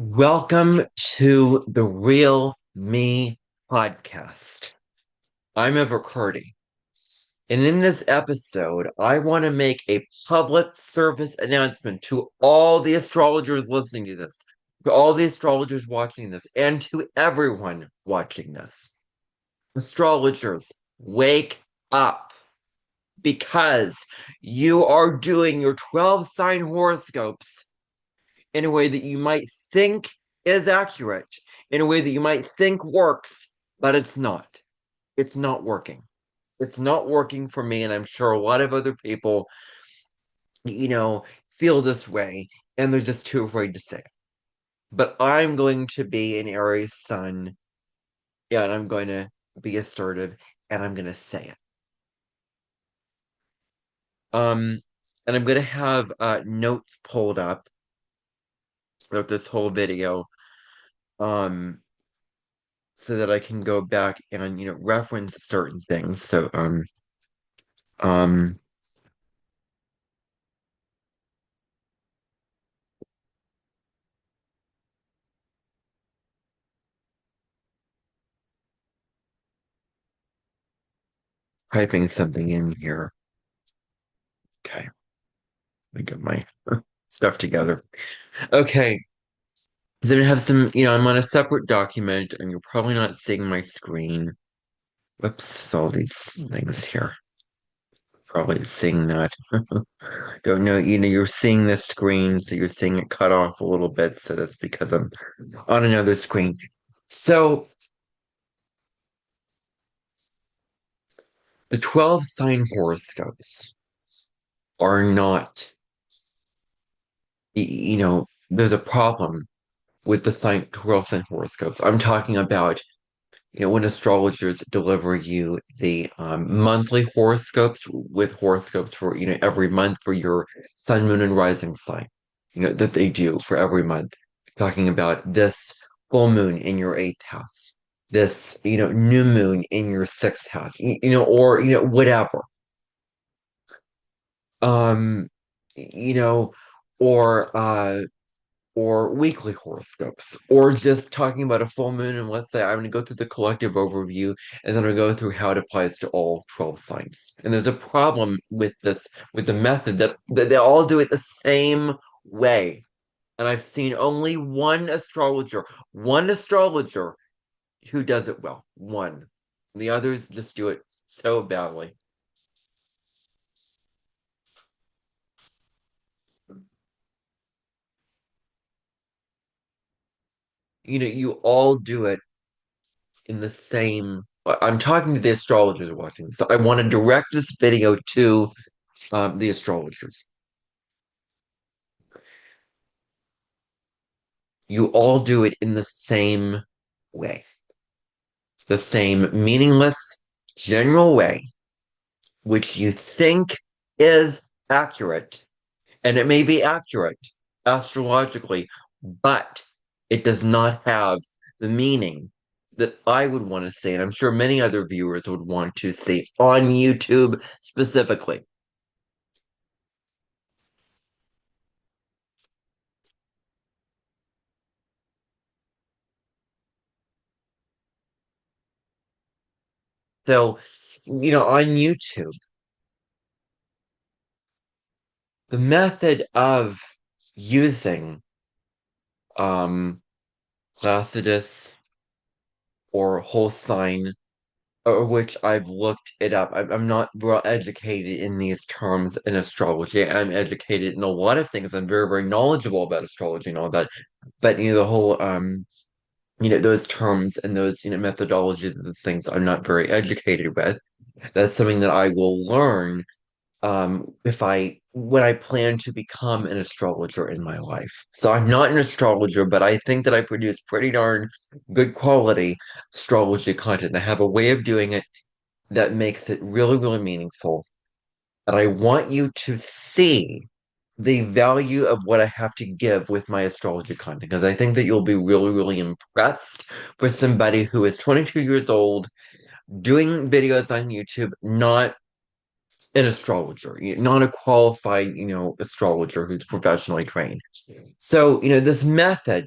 Welcome to the Real Me podcast. I'm Ever Curdy, and in this episode, I want to make a public service announcement to all the astrologers listening to this, to all the astrologers watching this, and to everyone watching this. Astrologers, wake up because you are doing your 12 sign horoscopes in a way that you might think is accurate, in a way that you might think works, but it's not. It's not working. It's not working for me, and I'm sure a lot of other people, you know, feel this way, and they're just too afraid to say it. But I'm going to be an Aries sun, and I'm going to be assertive, and I'm going to say it. Um, and I'm going to have notes pulled up throughout this whole video. Um, so that I can go back and reference certain things. Um typing something in here. Okay, let me get my stuff together. Okay, so I'm gonna have some, I'm on a separate document and you're probably not seeing my screen. Whoops, all these things here. Probably seeing that. Don't know, you're seeing this screen, so you're seeing it cut off a little bit, so that's because I'm on another screen. So the 12 sign horoscopes are not, there's a problem with the sign 12 sign horoscopes. I'm talking about, when astrologers deliver you the monthly horoscopes with horoscopes for, every month for your sun, moon, and rising sign, that they do for every month. Talking about this full moon in your eighth house, this, new moon in your sixth house, or, whatever. Um, you know, or or weekly horoscopes, or just talking about a full moon. And let's say I'm going to go through the collective overview, and then I'll go through how it applies to all 12 signs. And there's a problem with this, with the method that they all do it the same way. And I've seen only one astrologer who does it well. One. The others just do it so badly. You all do it in the same. I'm talking to the astrologers watching, so I want to direct this video to the astrologers. You all do it in the same way, the same meaningless, general way, which you think is accurate, and it may be accurate astrologically, but it does not have the meaning that I would want to see, and I'm sure many other viewers would want to see on YouTube specifically. So, on YouTube, the method of using um Placidus or whole sign, which I've looked it up. I'm not well educated in these terms in astrology. I'm educated in a lot of things. I'm very, very knowledgeable about astrology and all that. But the whole those terms and those, methodologies and those things I'm not very educated with. That's something that I will learn if I when I plan to become an astrologer in my life. So I'm not an astrologer, but I think that I produce pretty darn good quality astrology content. I have a way of doing it that makes it really, really meaningful. And I want you to see the value of what I have to give with my astrology content, because I think that you'll be really, really impressed with somebody who is 22 years old doing videos on YouTube, not an astrologer, not a qualified, astrologer who's professionally trained. So, this method,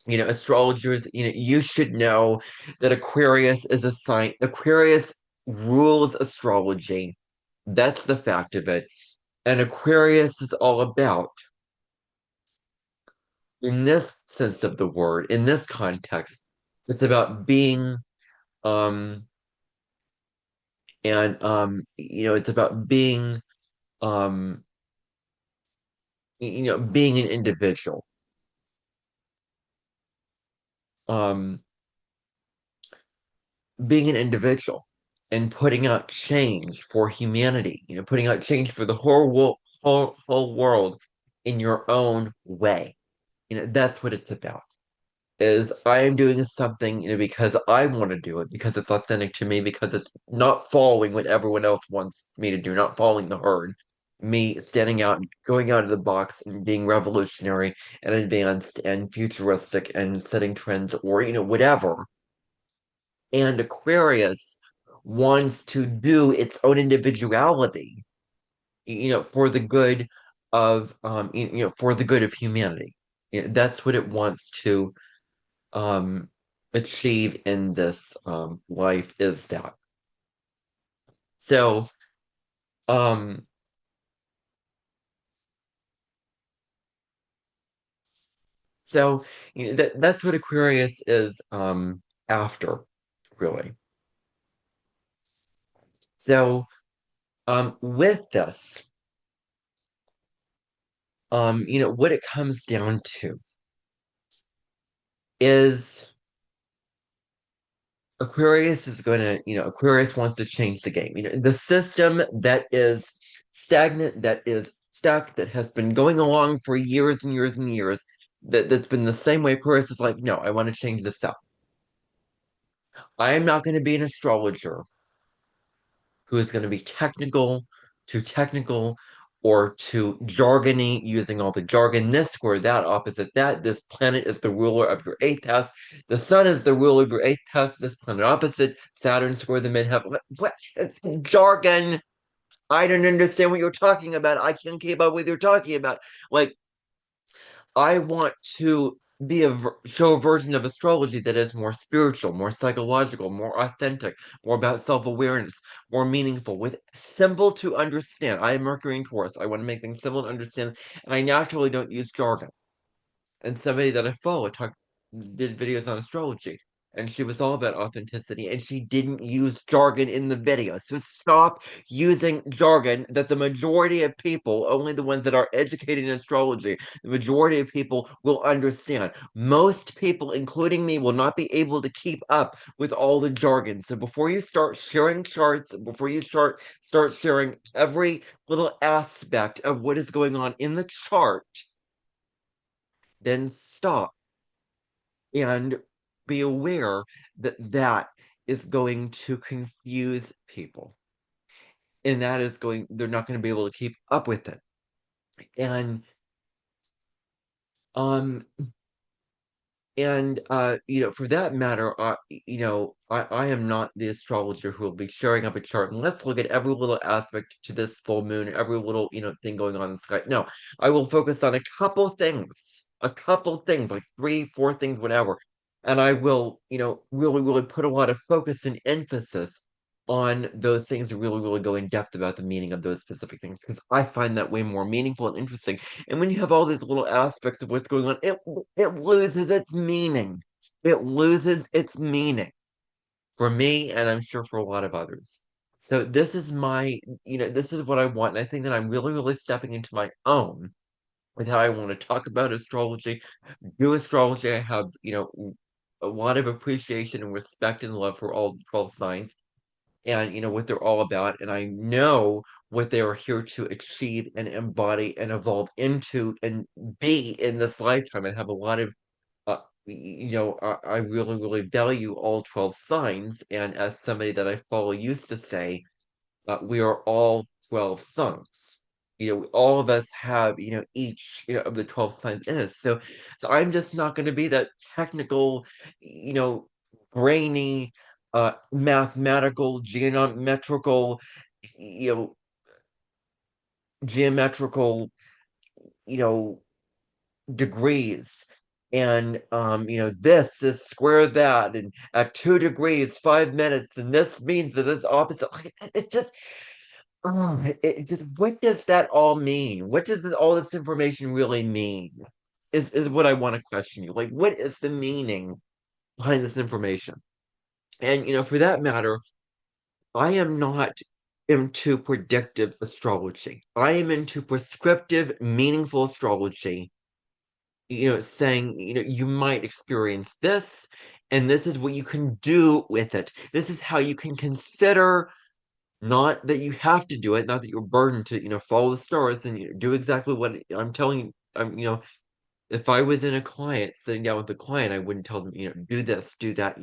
Astrologers, you should know that Aquarius is a sign. Aquarius rules astrology. That's the fact of it. And Aquarius is all about, in this sense of the word, in this context, it's about being, um, it's about um, being an individual, um, being an individual, and putting out change for humanity. Putting out change for the whole world in your own way. That's what it's about. Is I am doing something, because I want to do it, because it's authentic to me, because it's not following what everyone else wants me to do, not following the herd. Me standing out, going out of the box, and being revolutionary and advanced and futuristic and setting trends, or whatever. And Aquarius wants to do its own individuality, for the good of for the good of humanity. That's what it wants to um achieve in this life, is that. So um so that's what Aquarius is after, really. So with this, what it comes down to is Aquarius wants to change the game. The system that is stagnant, that is stuck, that has been going along for years and years and years, that's been the same way. Aquarius is like, no, I want to change this up. I am not going to be an astrologer who is going to be technical, or too jargony, using all the jargon, this square, that, opposite that. This planet is the ruler of your eighth house. The sun is the ruler of your eighth house. This planet opposite, Saturn square the midheaven. What? Jargon. I don't understand what you're talking about. I can't keep up with what you're talking about. Like, I want to show a version of astrology that is more spiritual, more psychological, more authentic, more about self-awareness, more meaningful, with simple to understand. I am Mercury and Taurus. I want to make things simple to understand, and I naturally don't use jargon. And somebody that I follow did videos on astrology, and she was all about authenticity, and she didn't use jargon in the video. So stop using jargon that the majority of people, only the ones that are educated in astrology, the majority of people will understand. Most people, including me, will not be able to keep up with all the jargon. So before you start sharing charts, before you start sharing every little aspect of what is going on in the chart, then stop and be aware that that is going to confuse people, and they're not going to be able to keep up with it. And um for that matter, I am not the astrologer who will be sharing up a chart and let's look at every little aspect to this full moon, every little, thing going on in the sky. No, I will focus on a couple things, like three, four things, whatever. And I will, really, really put a lot of focus and emphasis on those things, and really, really go in depth about the meaning of those specific things, because I find that way more meaningful and interesting. And when you have all these little aspects of what's going on, it loses its meaning. It loses its meaning for me, and I'm sure for a lot of others. So this is what I want. And I think that I'm really, really stepping into my own with how I want to talk about astrology, do astrology. I have, a lot of appreciation and respect and love for all the 12 signs, and what they're all about, and I know what they are here to achieve and embody and evolve into and be in this lifetime, and have a lot of I really, really value all 12 signs, and as somebody that I follow used to say, we are all 12 suns. All of us have, each, of the 12 signs in us. So I'm just not going to be that technical, you know, brainy, mathematical, you know, geometrical, you know, degrees and this is square that, and at 2 degrees 5 minutes, and this means that it's opposite. Like, it just it just, what does that all mean? What does all this information really mean? Is what I want to question you. Like, what is the meaning behind this information? And for that matter, I am not into predictive astrology. I am into prescriptive, meaningful astrology, saying, you might experience this, and this is what you can do with it. This is how you can consider, not that you have to do it, not that you're burdened to, follow the stars and do exactly what I'm telling you. If I was in a client, sitting down with a client, I wouldn't tell them, do this, do that,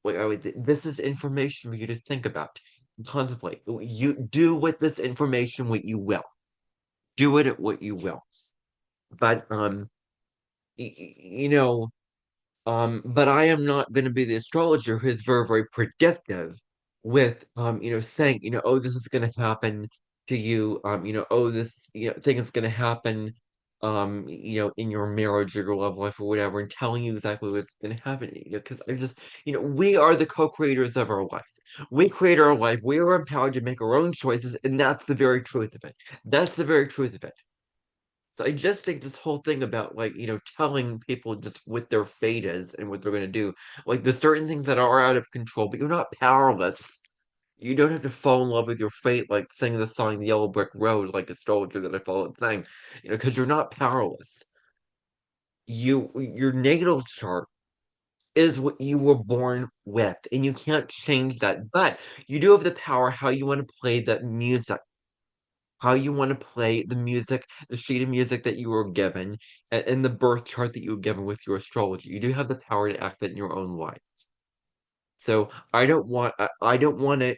like this is information for you to think about, contemplate. You do with this information what you will. Do with it what you will. But you know, but I am not going to be the astrologer who is very, very predictive with, saying, oh, this is going to happen to you, oh, this, thing is going to happen, in your marriage or your love life or whatever, and telling you exactly what's going to happen, because I just, we are the co-creators of our life. We create our life. We are empowered to make our own choices, and that's the very truth of it. That's the very truth of it. So I just think this whole thing about, like, telling people just what their fate is and what they're going to do, like there's certain things that are out of control, but you're not powerless. You don't have to fall in love with your fate, like singing the song "The Yellow Brick Road," like astrologer that I followed sang, because you're not powerless. Your natal chart is what you were born with, and you can't change that. But you do have the power how you want to play that music, how you want to play the music, the sheet of music that you were given, and the birth chart that you were given with your astrology. You do have the power to act that in your own life. So I don't want to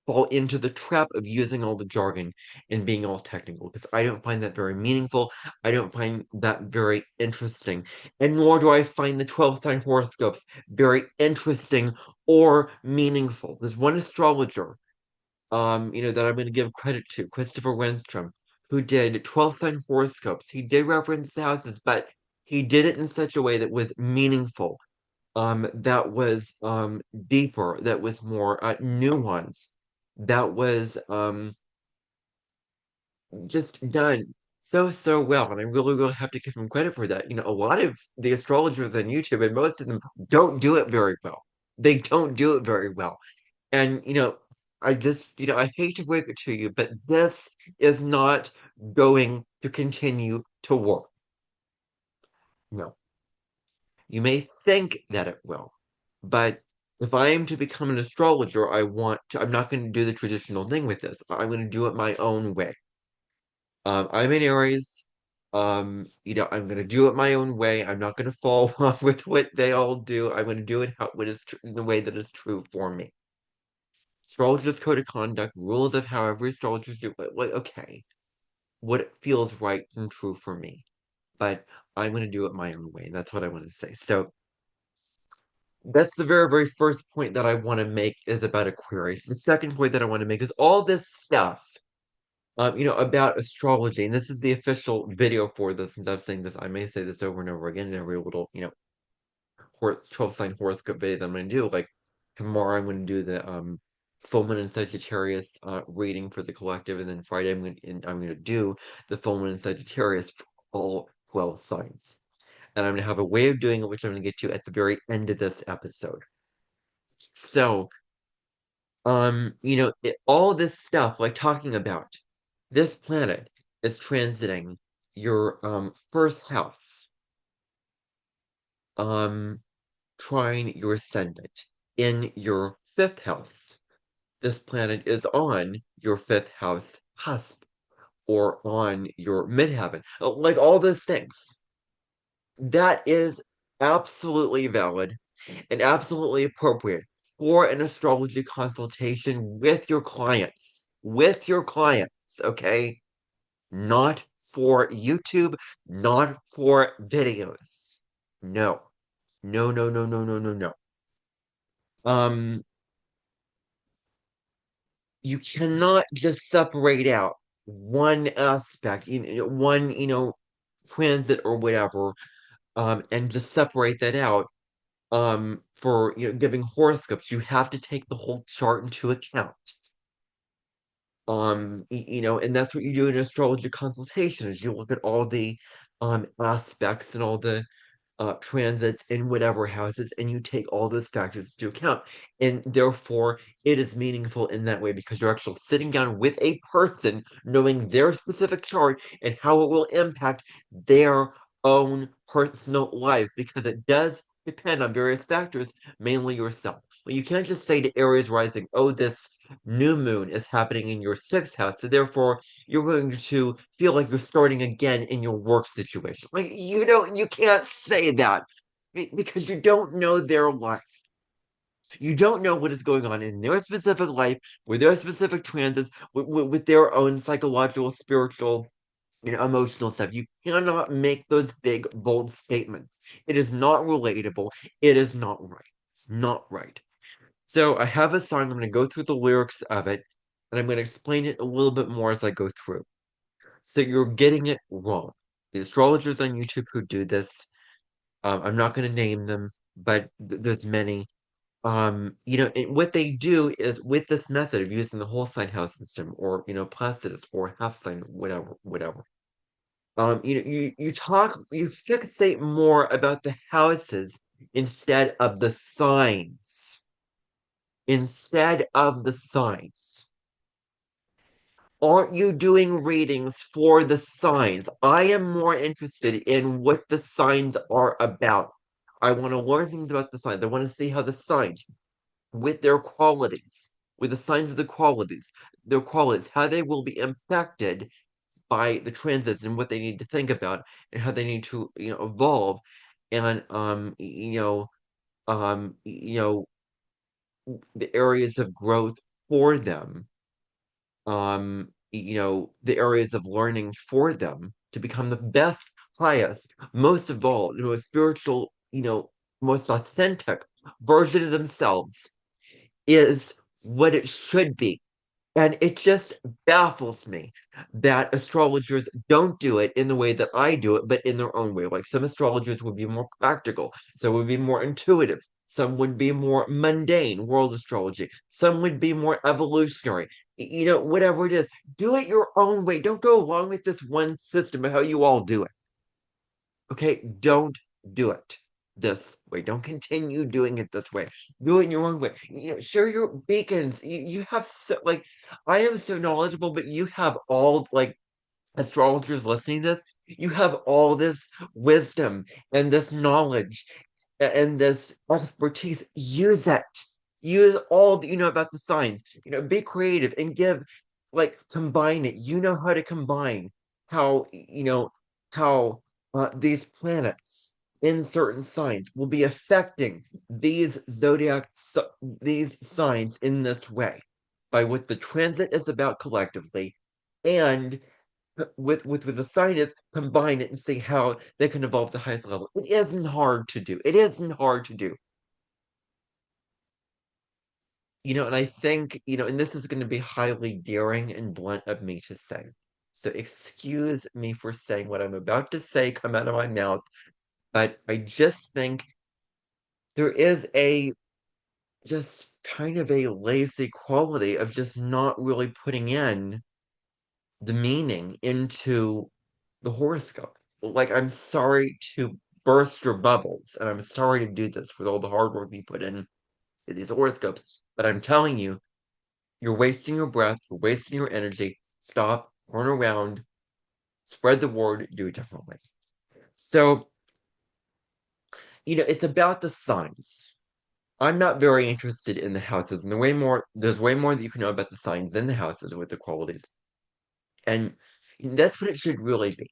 fall into the trap of using all the jargon and being all technical, because I don't find that very meaningful. I don't find that very interesting. And nor do I find the 12 sign horoscopes very interesting or meaningful. There's one astrologer, that I'm going to give credit to, Christopher Wenstrom, who did 12 sign horoscopes. He did reference the houses, but he did it in such a way that was meaningful, that was deeper, that was more nuanced, that was just done so well. And I really, really have to give him credit for that. A lot of the astrologers on YouTube, and most of them don't do it very well. They don't do it very well. And, I just, I hate to break it to you, but this is not going to continue to work. No. You may think that it will, but if I am to become an astrologer, I'm not going to do the traditional thing with this. I'm going to do it my own way. I'm in Aries. I'm going to do it my own way. I'm not going to fall off with what they all do. I'm going to do it in the way that is true for me. Astrologers' code of conduct, rules of how every astrologer do it. Like, okay, what feels right and true for me. But I'm going to do it my own way. And that's what I want to say. So that's the very, very first point that I want to make, is about Aquarius. The second point that I want to make is all this stuff, about astrology. And this is the official video for this. Since I've saying this, I may say this over and over again in every little, 12 sign horoscope video that I'm going to do. Like tomorrow, I'm going to do the full moon in Sagittarius reading for the collective, and then Friday, I'm going to do the full moon in Sagittarius for all 12 signs. And I'm going to have a way of doing it, which I'm going to get to at the very end of this episode. So, all this stuff, like talking about this planet is transiting your first house, um, trying your ascendant in your fifth house. This planet is on your fifth house cusp, or on your midheaven. Like all those things. That is absolutely valid and absolutely appropriate for an astrology consultation with your clients. With your clients, okay? Not for YouTube, not for videos. No. No, no, no, no, no, no, no. Um, you cannot just separate out one aspect, one, transit or whatever, and just separate that out. For giving horoscopes, you have to take the whole chart into account. And that's what you do in an astrology consultation, is you look at all the aspects and all the transits in whatever houses, and you take all those factors into account. And therefore, it is meaningful in that way because you're actually sitting down with a person, knowing their specific chart and how it will impact their own personal lives, because it does depend on various factors, mainly yourself. Well, you can't just say to Aries rising, oh, this new moon is happening in your sixth house, so therefore you're going to feel like you're starting again in your work situation. Like, you can't say that because you don't know their life. You don't know what is going on in their specific life, with their specific transits, with their own psychological, spiritual, emotional stuff. You cannot make those big, bold statements. It is not relatable. It is not right. Not right. So I have a song. I'm going to go through the lyrics of it, and I'm going to explain it a little bit more as I go through. So you're getting it wrong. The astrologers on YouTube who do this, I'm not going to name them, but there's many. And what they do is with this method of using the whole sign house system, or Placidus, or half sign, whatever, whatever. You fixate more about the houses instead of the signs. Instead of the signs. Aren't you doing readings for the signs? I am more interested in what the signs are about. I want to learn things about the signs. I want to see how the signs, with their qualities, with the signs of their qualities, how they will be impacted by the transits and what they need to think about and how they need to, evolve and the areas of growth for them, the areas of learning for them to become the best, highest, most evolved, most spiritual, most authentic version of themselves is what it should be. And it just baffles me that astrologers don't do it in the way that I do it, but in their own way. Like, some astrologers would be more practical, some would be more intuitive, some would be more mundane, world astrology, some would be more evolutionary. Whatever it is, do it your own way. Don't go along with this one system of how you all do it. Okay? Don't do it this way. Don't continue doing it this way. Do it in your own way. Share your beacons. You have so, like, I am so knowledgeable, but you have all, like, astrologers listening to this, you have all this wisdom and this knowledge and this expertise. Use it. Use all that you know about the signs. Be creative and combine it. You know how to combine how, how these planets in certain signs will be affecting these signs in this way, by what the transit is about collectively, and with the scientists, combine it and see how they can evolve the highest level. It isn't hard to do. It isn't hard to do. And I think, and this is going to be highly daring and blunt of me to say. So excuse me for saying what I'm about to say come out of my mouth, but I just think there is a just kind of a lazy quality of just not really putting in the meaning into the horoscope. Like, I'm sorry to burst your bubbles, and I'm sorry to do this with all the hard work you put in to these horoscopes, but I'm telling you, you're wasting your breath, you're wasting your energy. Stop, turn around, spread the word, do it differently. So, it's about the signs. I'm not very interested in the houses, and there's way more that you can know about the signs than the houses with the qualities. And that's what it should really be,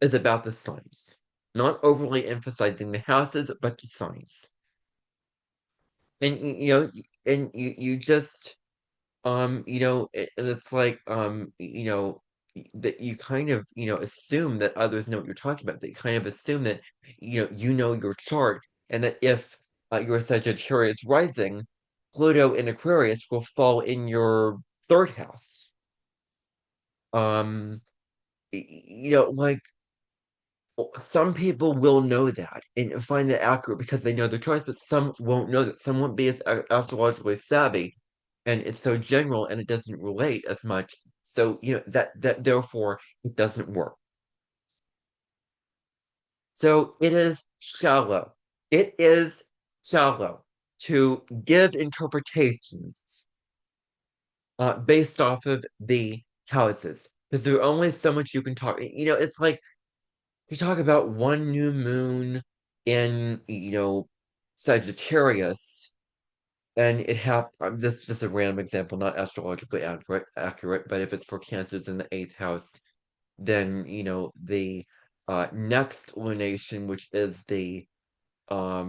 is about the signs. Not overly emphasizing the houses, but the signs. And you just and it's like, that you kind of, assume that others know what you're talking about. That you kind of assume that, your chart, and that if you're Sagittarius rising, Pluto in Aquarius will fall in your third house. Um, like, some people will know that and find that accurate because they know their choice, but some won't know that. Some won't be as astrologically savvy, and it's so general and it doesn't relate as much. So, that therefore it doesn't work. So it is shallow. It is shallow to give interpretations based off of the houses. Because there's only so much you can talk. It's like you talk about one new moon in, Sagittarius, and it happened. This is just a random example, not astrologically accurate, but if it's for Cancers in the eighth house, then the next lunation, which is the full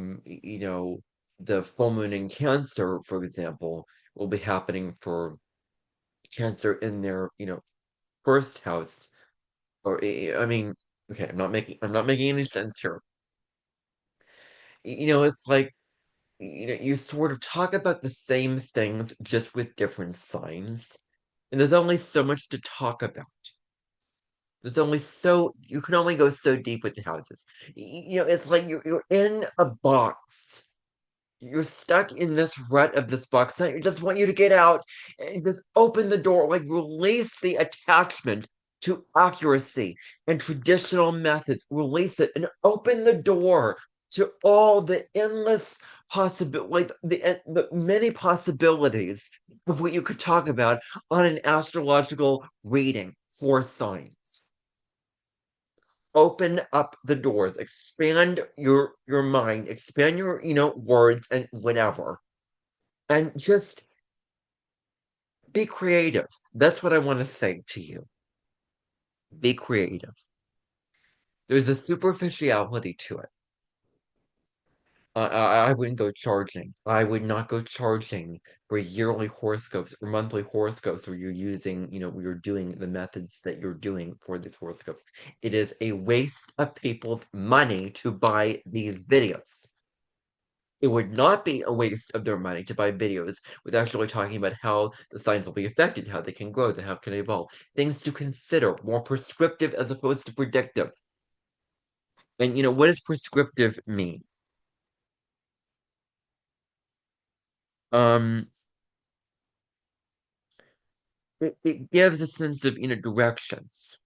moon in Cancer, for example, will be happening for Cancer in their, first house. Or I mean, okay, I'm not making any sense here. It's like, you sort of talk about the same things just with different signs. And there's only so much to talk about. You can only go so deep with the houses. It's like you're in a box. You're stuck in this rut of this box. I just want you to get out and just open the door, like release the attachment to accuracy and traditional methods. Release it and open the door to all the endless possible, like the many possibilities of what you could talk about on an astrological reading for signs. Open up the doors, expand your mind, expand your words and whatever, and just be creative. That's what I want to say to you. Be creative. There's a superficiality to it. I wouldn't go charging. I would not go charging for yearly horoscopes or monthly horoscopes where you're using, where you're doing the methods that you're doing for these horoscopes. It is a waste of people's money to buy these videos. It would not be a waste of their money to buy videos with actually talking about how the signs will be affected, how they can grow, how can evolve. Things to consider, more prescriptive as opposed to predictive. And what does prescriptive mean? Um, it gives a sense of directions.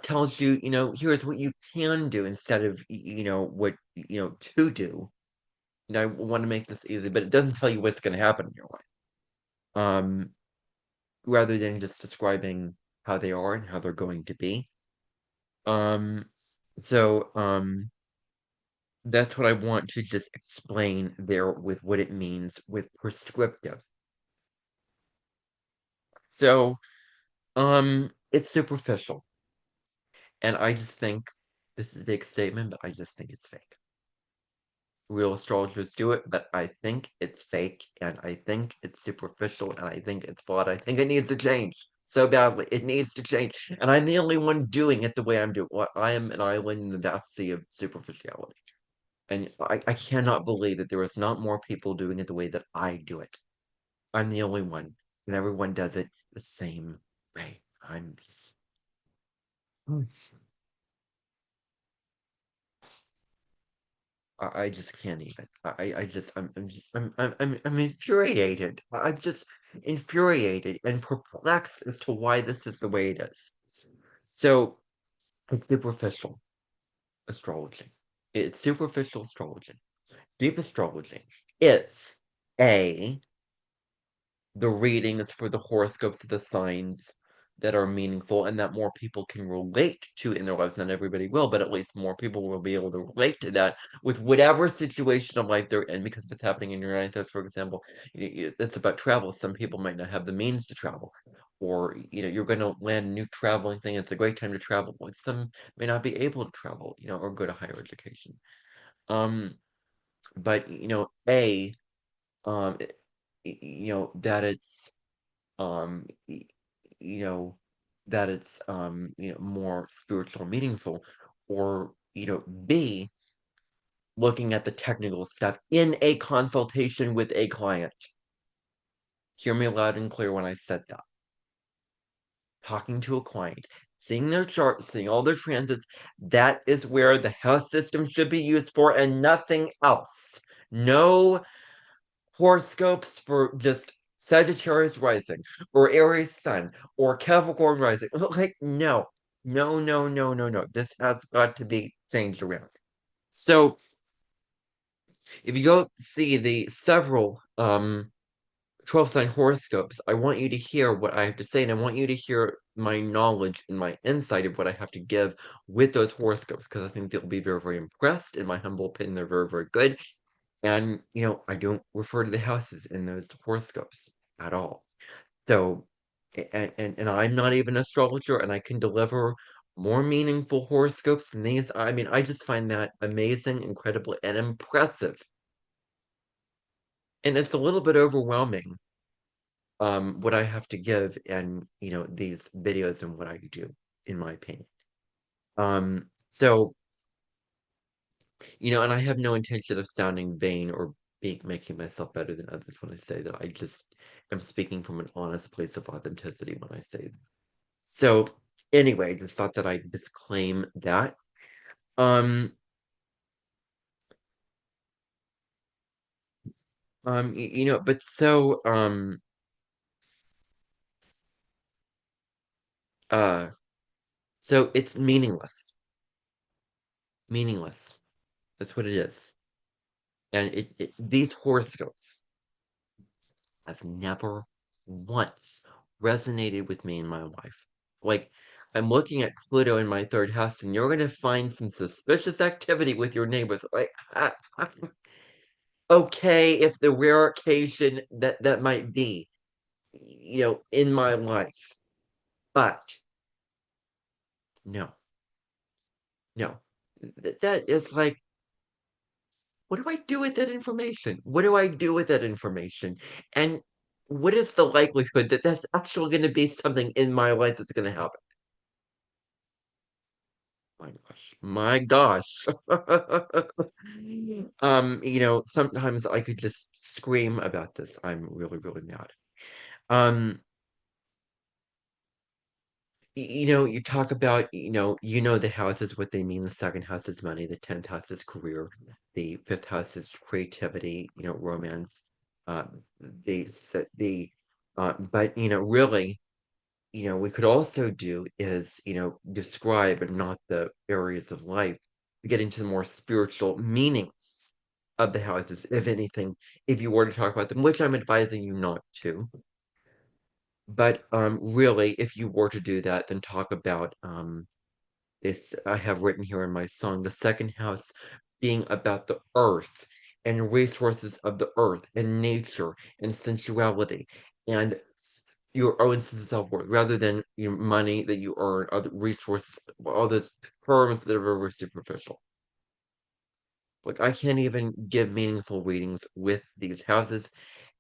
Tells you, here's what you can do instead of what to do. I want to make this easy, but it doesn't tell you what's going to happen in your life. Um, rather than just describing how they are and how they're going to be. Um, so that's what I want to just explain there with what it means with prescriptive. So, it's superficial. And I just think this is a big statement, but I just think it's fake. Real astrologers do it, but I think it's fake, and I think it's superficial, and I think it's flawed. I think it needs to change so badly. It needs to change. And I'm the only one doing it the way I'm doing. Well, I am an island in the vast sea of superficiality. And I cannot believe that there is not more people doing it the way that I do it. I'm the only one, and everyone does it the same way. I'm just, I just can't even. I'm infuriated. I'm just infuriated and perplexed as to why this is the way it is. So it's superficial astrology. It's superficial astrology. Deep astrology is a the readings for the horoscopes of the signs that are meaningful and that more people can relate to in their lives. Not everybody will, but at least more people will be able to relate to that with whatever situation of life they're in. Because if it's happening in your United States, for example, it's about travel. Some people might not have the means to travel, or you're going to land a new traveling thing. It's a great time to travel. Like some may not be able to travel, or go to higher education. Um, but um, that it's um y- you know that it's more spiritual meaningful, or B, looking at the technical stuff in a consultation with a client. Hear me loud and clear when I said that. Talking to a client, seeing their charts, seeing all their transits, that is where the house system should be used for and nothing else. No horoscopes for just Sagittarius rising or Aries sun or Capricorn rising. Like, no, no, no, no, no, no. This has got to be changed around. So if you go see the several 12 sign horoscopes, I want you to hear what I have to say, and I want you to hear my knowledge and my insight of what I have to give with those horoscopes, because I think they'll be very, very impressed. In my humble opinion, they're very, very good. And, I don't refer to the houses in those horoscopes at all. So, and I'm not even an astrologer, and I can deliver more meaningful horoscopes than these. I mean, I just find that amazing, incredible, and impressive. And it's a little bit overwhelming, what I have to give in, these videos and what I do, in my opinion. So, and I have no intention of sounding vain or making myself better than others when I say that. I just am speaking from an honest place of authenticity when I say that. So, anyway, just thought that I'd disclaim that. Um, but uh, so it's meaningless. Meaningless. That's what it is. And these horoscopes have never once resonated with me in my life. Like, I'm looking at Pluto in my third house, and you're going to find some suspicious activity with your neighbors. Like, okay, if the rare occasion that might be, in my life. But no, no. That is like, what do I do with that information? What do I do with that information? And what is the likelihood that that's actually going to be something in my life that's going to happen? My gosh. My gosh. Sometimes I could just scream about this. I'm really, really mad. Um, you talk about, the houses, what they mean. The second house is money, the 10th house is career, the fifth house is creativity, romance. Uh, but really, we could also do is, describe not the areas of life, get into the more spiritual meanings of the houses, if anything, if you were to talk about them, which I'm advising you not to. But really, if you were to do that, then talk about this. I have written here in my song, the second house being about the earth and resources of the earth and nature and sensuality and your own sense of self-worth, rather than money that you earn, other resources, all those terms that are very superficial. Like, I can't even give meaningful readings with these houses,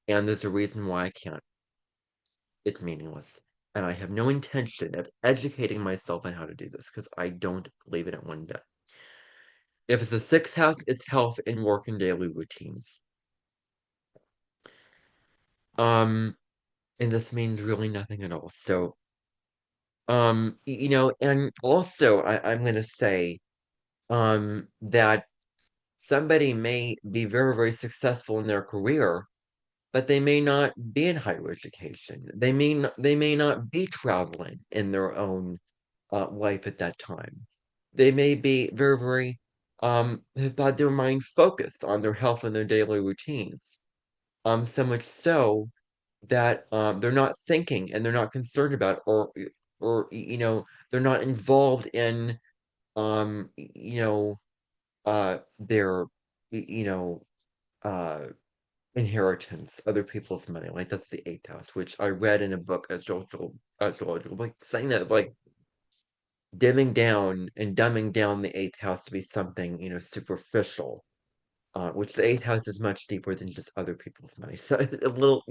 and there's a reason why I can't. It's meaningless. And I have no intention of educating myself on how to do this, because I don't believe in it one bit. If it's a sixth house, it's health and work and daily routines. Um, and this means really nothing at all. So, and also I'm gonna say, that somebody may be very, very successful in their career, but they may not be in higher education. They may not be traveling in their own life at that time. They may be very, very have had their mind focused on their health and their daily routines. So much so that they're not thinking and they're not concerned about, or they're not involved in their you know uh inheritance, other people's money. Like, that's the eighth house, which I read in a book, astrological, like, saying that, like, dimming down and dumbing down the eighth house to be something, superficial, which the eighth house is much deeper than just other people's money. So a little,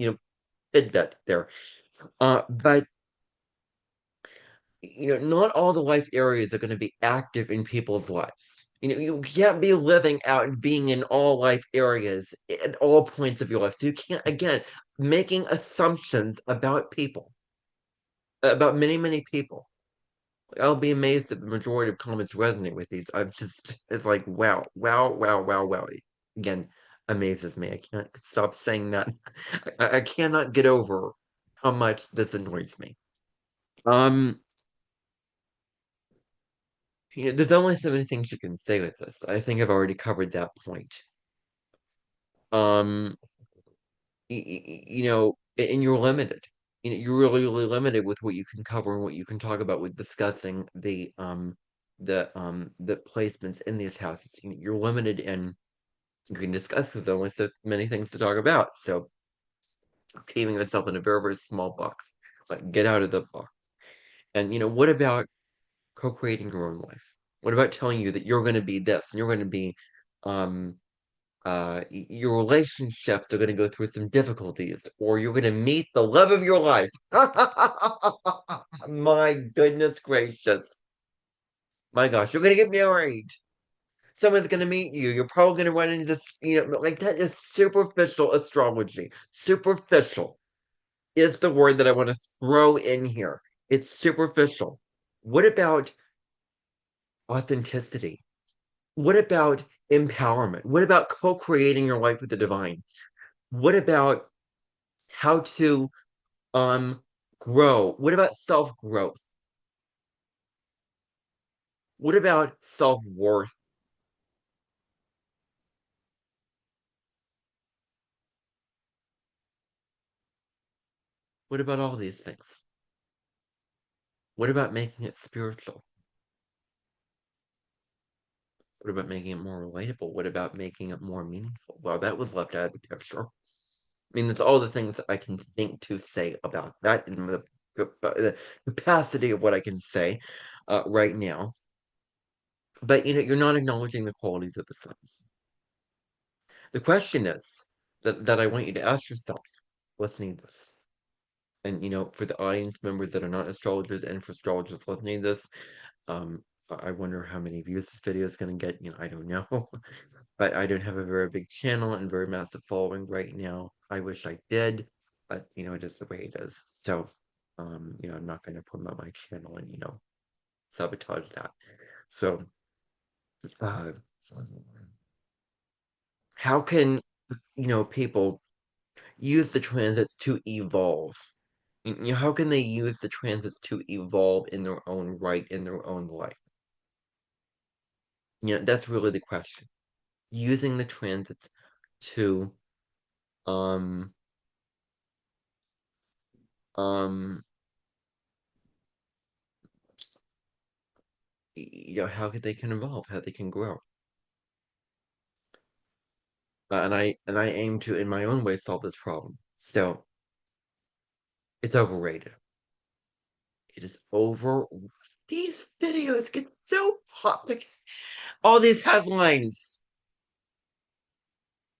tidbit there. But not all the life areas are going to be active in people's lives. You can't be living out and being in all life areas at all points of your life. So you can't, again, making assumptions about people, about many, many people. I'll be amazed if the majority of comments resonate with these. I'm just, it's like, wow, wow, wow, wow, wow. Again, amazes me. I can't stop saying that. I cannot get over how much this annoys me. Um, there's only so many things you can say with this. I think I've already covered that point. Um, and you're limited. You're really, really limited with what you can cover and what you can talk about with discussing the placements in these houses. You're limited in you can discuss there's only so many things to talk about. So keeping yourself in a very, very small box. Like get out of the box. And what about co-creating your own life? What about telling you that you're gonna be this and you're gonna be um your relationships are going to go through some difficulties, or you're going to meet the love of your life. My goodness gracious. My gosh, you're going to get married. Someone's going to meet you. You're probably going to run into this, like that is superficial astrology. Superficial is the word that I want to throw in here. It's superficial. What about authenticity? What about empowerment? What about co creating your life with the divine? What about how to grow? What about self-growth? What about self-worth? What about all these things? What about making it spiritual? What about making it more relatable? What about making it more meaningful? Well, that was left out of the picture. I mean, that's all the things that I can think to say about that in the capacity of what I can say right now. But you're not acknowledging the qualities of the signs. The question is that I want you to ask yourself, listening to this. And for the audience members that are not astrologers and for astrologers listening to this, um, I wonder how many views this video is going to get. I don't know, but I don't have a very big channel and very massive following right now. I wish I did, but it is the way it is. So, I'm not going to promote my channel and sabotage that. So, uh, how can people use the transits to evolve? How can they use the transits to evolve in their own right, in their own life? That's really the question. Using the transits to um um how could they can evolve, how they can grow. And I aim to in my own way solve this problem. So it's overrated. It is over. These videos get so hot. Like all these headlines.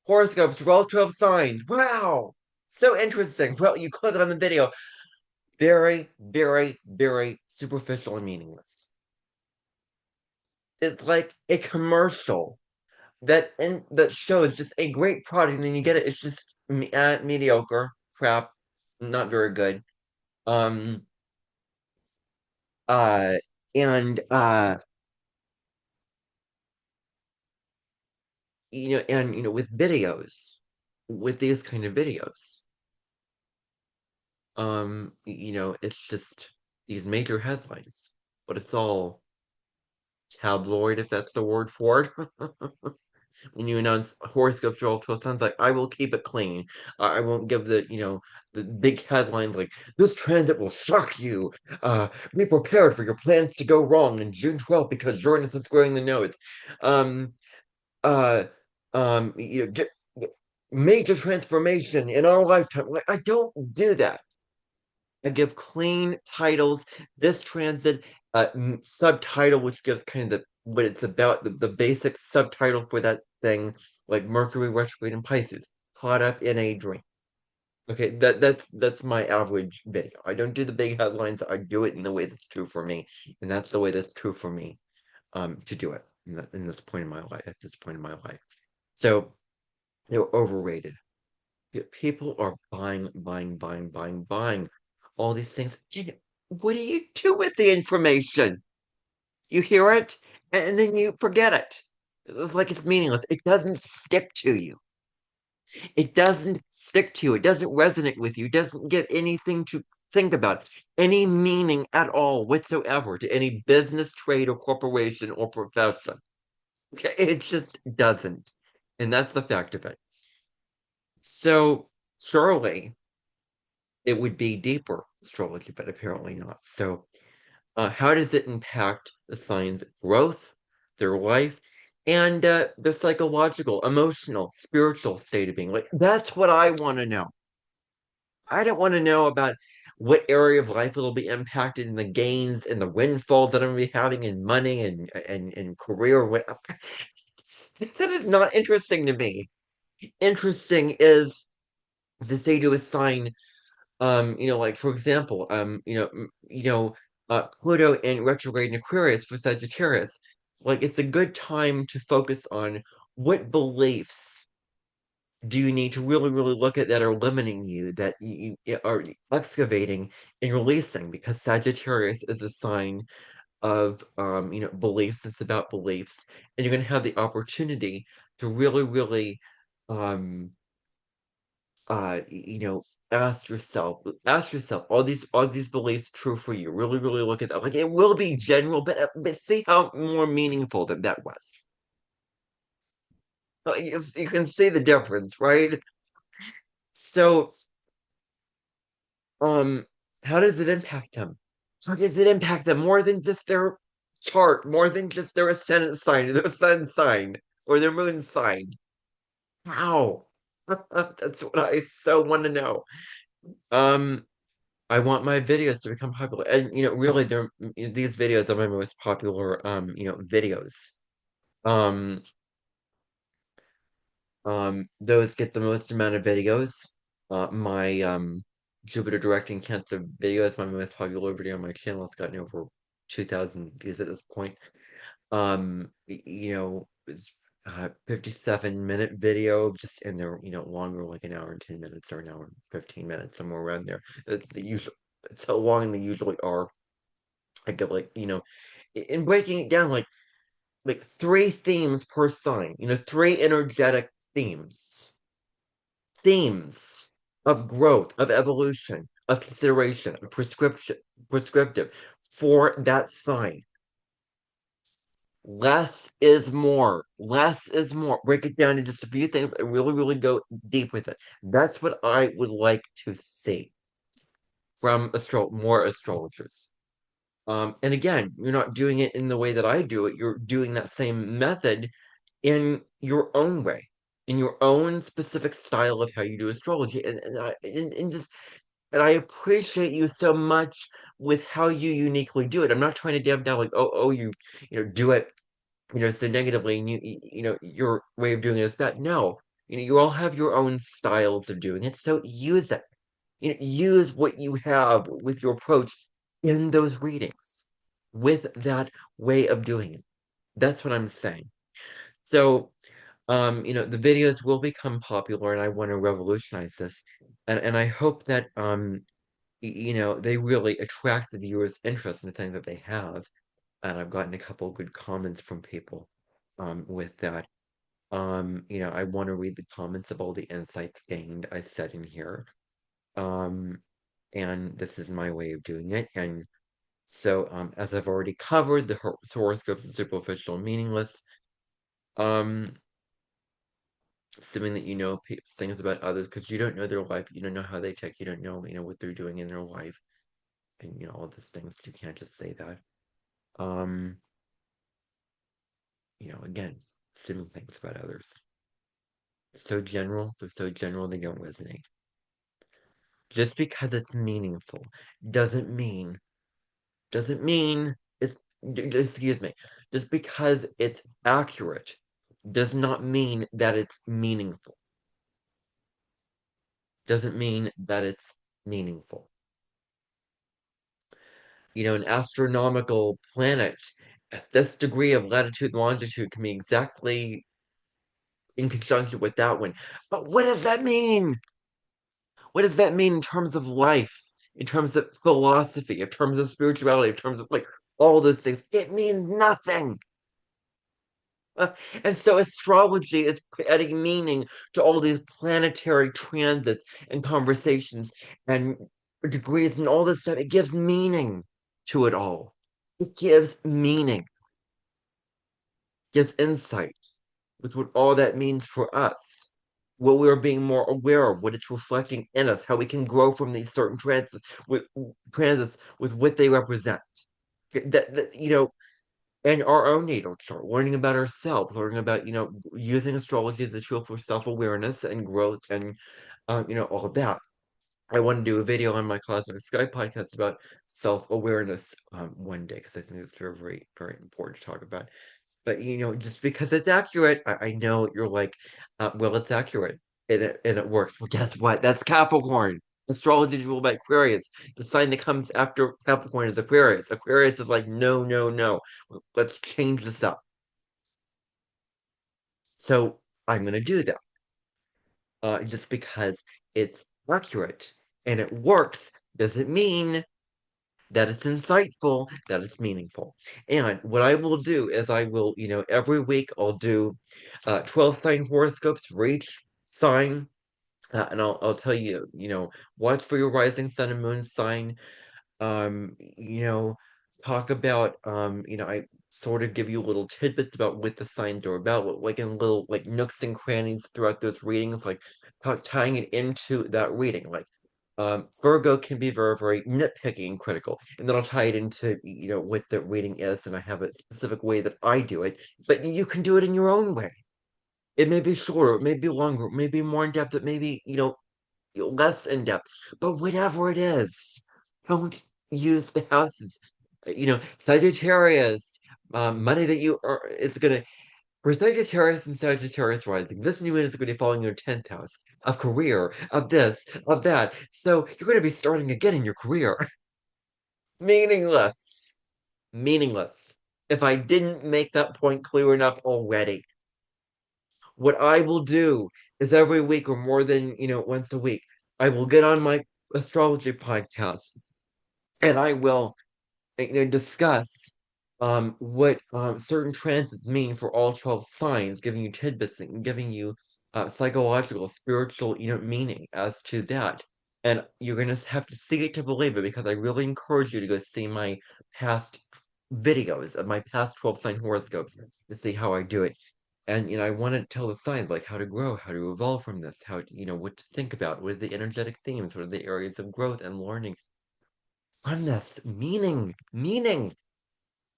Horoscopes, roll 12 signs. Wow. So interesting. Well, you click on the video. Very, very, very superficial and meaningless. It's like a commercial that shows just a great product, and then you get it. It's just mediocre, crap, not very good. Um, uh, and with videos, with these kind of videos, it's just these major headlines, but it's all tabloid, if that's the word for it. When you announce horoscopes roll 12 sounds like I will keep it clean. I won't give the big headlines like this trend that will shock you. Be prepared for your plans to go wrong on June 12th because Uranus is squaring the nodes. Um, uh, major transformation in our lifetime. Like I don't do that. I give clean titles. This transit subtitle, which gives kind of what it's about, the basic subtitle for that thing, like Mercury retrograde in Pisces, caught up in a dream. Okay, that's my average video. I don't do the big headlines. I do it in the way that's true for me, and that's the way that's true for me. To do it in this point in my life, at this point in my life. So they're overrated. People are buying all these things. what do you do with the information? You hear it and then you forget it. It's like it's meaningless. It doesn't stick to you. It doesn't stick to you. It doesn't resonate with you. It doesn't give anything to think about, any meaning at all whatsoever to any business, trade, or corporation or profession. Okay, it just doesn't. And that's the fact of it. So surely it would be deeper astrology, but apparently not. So how does it impact the sign's growth, their life, and their psychological, emotional, spiritual state of being? Like, that's what I want to know. I don't want to know about what area of life it'll be impacted and the gains and the windfalls that I'm going to be having in money and career. That is not interesting to me. Interesting is to say to a sign, like for example, Pluto in retrograde in Aquarius for Sagittarius. Like it's a good time to focus on what beliefs do you need to really, really look at that are limiting you, that you are excavating and releasing, because Sagittarius is a sign of beliefs. It's about beliefs, and you're going to have the opportunity to really, really um ask yourself, all these beliefs true for you? Really, really look at that. Like it will be general, but see how more meaningful that was. Like, you can see the difference, right? So um how does it impact them? How does it impact them more than just their chart, more than just their ascendant sign, their sun sign, or their moon sign? How? That's what I so want to know. um I want my videos to become popular. And really these videos are my most popular videos. Um those get the most amount of videos. My Jupiter directing Cancer video is my most popular video on my channel. It's gotten over 2,000 views at this point. It's a 57-minute video, just and they're longer, like an hour and 10 minutes or an hour and 15 minutes, somewhere around there. That's the usual. It's how long they usually are. I get like, in breaking it down, like three themes per sign, three energetic themes of growth, of evolution, of consideration, of prescriptive for that sign. Less is more. Less is more. Break it down into just a few things and really, really go deep with it. That's what I would like to see from more astrologers. And again, you're not doing it in the way that I do it. You're doing that same method in your own way, in your own specific style of how you do astrology. And I appreciate you so much with how you uniquely do it. I'm not trying to damn down like, oh, you do it, so negatively, and your way of doing it is bad. No, you all have your own styles of doing it, so use it. Use what you have with your approach in those readings with that way of doing it. That's what I'm saying. So, the videos will become popular, and I want to revolutionize this. And I hope that they really attract the viewers' interest in the thing that they have. And I've gotten a couple good comments from people with that. I want to read the comments of all the insights gained I said in here. Um, and this is my way of doing it. And so, as I've already covered, the horoscopes are superficial and meaningless. Um, Assuming that you know things about others, because you don't know their life, you don't know how they take, you don't know, what they're doing in their life, and all these things. You can't just say that. Um, again, assuming things about others. They're so general, they don't resonate. Just because it's meaningful doesn't mean doesn't mean it's excuse me. Just because it's accurate does not mean that it's meaningful. Doesn't mean that it's meaningful. An astronomical planet at this degree of latitude and longitude can be exactly in conjunction with that one. But what does that mean? What does that mean in terms of life? in terms of philosophy, in terms of spirituality, in terms of like all those things. It means nothing. Uh, and so astrology is adding meaning to all these planetary transits and conversations and degrees and all this stuff. It gives meaning to it all. It gives meaning, gives insight with what all that means for us. What we're being more aware of, what it's reflecting in us, how we can grow from these certain transits with what they represent. That and our own natal chart, learning about ourselves, learning about, using astrology as a tool for self-awareness and growth and, all of that. I want to do a video on my Cosmic Sky podcast about self-awareness one day because I think it's very, very, very important to talk about. But, just because it's accurate, I know you're like, well, it's accurate and it works. Well, guess what? That's Capricorn. Astrology is ruled by Aquarius. The sign that comes after Capricorn is Aquarius. Aquarius is like, no, no, no. Let's change this up. So I'm going to do that just because it's accurate and it works doesn't mean that it's insightful, that it's meaningful. And what I will do is I will, every week I'll do 12 sign horoscopes for each sign. And I'll tell you, watch for your rising sun and moon sign. um you know talk about, I sort of give you little tidbits about what the signs are about, like in little like nooks and crannies throughout those readings, like tying it into that reading, like Virgo can be very, very nitpicky and critical, and then I'll tie it into, what the reading is, and I have a specific way that I do it, but you can do it in your own way. It may be shorter, it may be longer, it may be more in depth, it may be, less in depth, but whatever it is, don't use the houses. Sagittarius, money that you are is gonna for Sagittarius and Sagittarius rising. This new moon is going to be falling in your 10th house of career, of this, of that. So you're going to be starting again in your career. Meaningless. Meaningless. If I didn't make that point clear enough already, what I will do is every week or more than, once a week, I will get on my astrology podcast and I will, discuss what certain transits mean for all 12 signs, giving you tidbits and giving you psychological, spiritual, meaning as to that. And you're gonna have to see it to believe it, because I really encourage you to go see my past videos of my past 12 sign horoscopes to see how I do it. And I want to tell the signs like how to grow, how to evolve from this, how what to think about, what are the energetic themes, what are the areas of growth and learning from this. Meaning.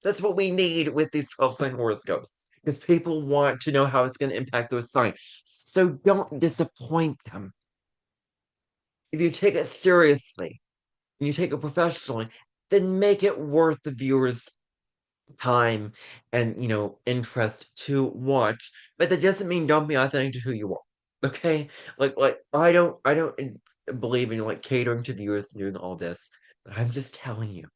That's what we need with these 12 sign horoscopes, because people want to know how it's going to impact those signs. So don't disappoint them. If you take it seriously and you take it professionally, then make it worth the viewers' time and, interest to watch. But that doesn't mean don't be authentic to who you are. Okay? Like I don't believe in like catering to viewers and doing all this, but I'm just telling you.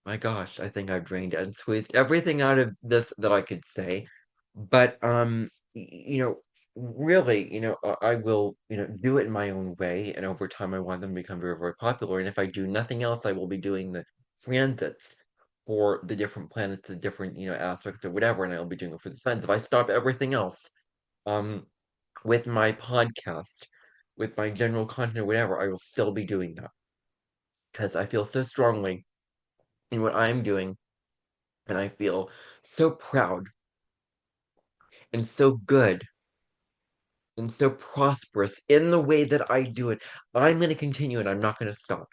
My gosh, I think I've drained and squeezed everything out of this that I could say. But really, I will, do it in my own way, and over time I want them to become very, very popular. And if I do nothing else, I will be doing the transits for the different planets, the different, aspects or whatever, and I'll be doing it for the signs. If I stop everything else, um, with my podcast, with my general content or whatever, I will still be doing that because I feel so strongly in what I'm doing. And I feel so proud and so good and so prosperous in the way that I do it. I'm going to continue and I'm not going to stop.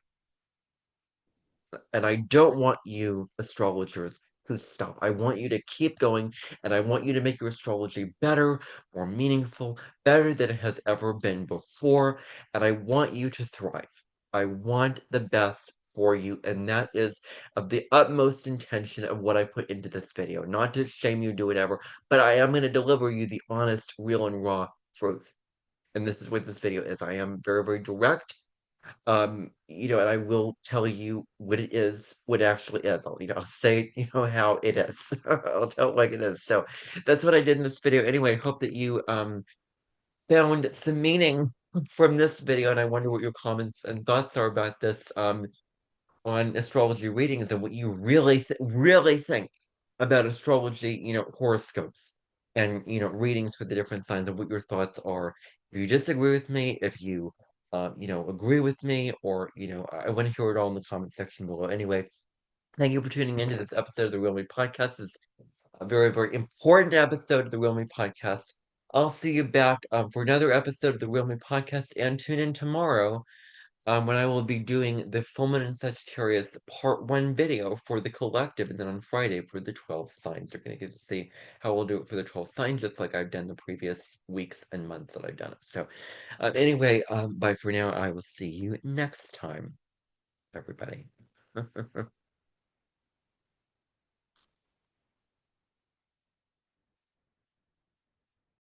And I don't want you, astrologers, to stop. I want you to keep going, and I want you to make your astrology better, more meaningful, better than it has ever been before. And I want you to thrive. I want the best for you, and that is of the utmost intention of what I put into this video. Not to shame you, do whatever, but I am going to deliver you the honest, real, and raw truth. And this is what this video is. I am very, very direct, and I will tell you what it is, what it actually is. I'll say, how it is. I'll tell it like it is. So that's what I did in this video. Anyway, I hope that you found some meaning from this video, and I wonder what your comments and thoughts are about this on astrology readings and what you really think about astrology, horoscopes and readings for the different signs and what your thoughts are. If you disagree with me, if you agree with me, or I want to hear it all in the comment section below. Anyway, thank you for tuning into this episode of the Real Me Podcast. It's a very, very important episode of the Real Me Podcast. I'll see you back for another episode of the Real Me Podcast, and tune in tomorrow when I will be doing the full moon in Sagittarius part 1 video for the collective, and then on Friday for the 12 signs. You're going to get to see how we'll do it for the 12 signs, just like I've done the previous weeks and months that I've done it. So, anyway, bye for now. I will see you next time, everybody.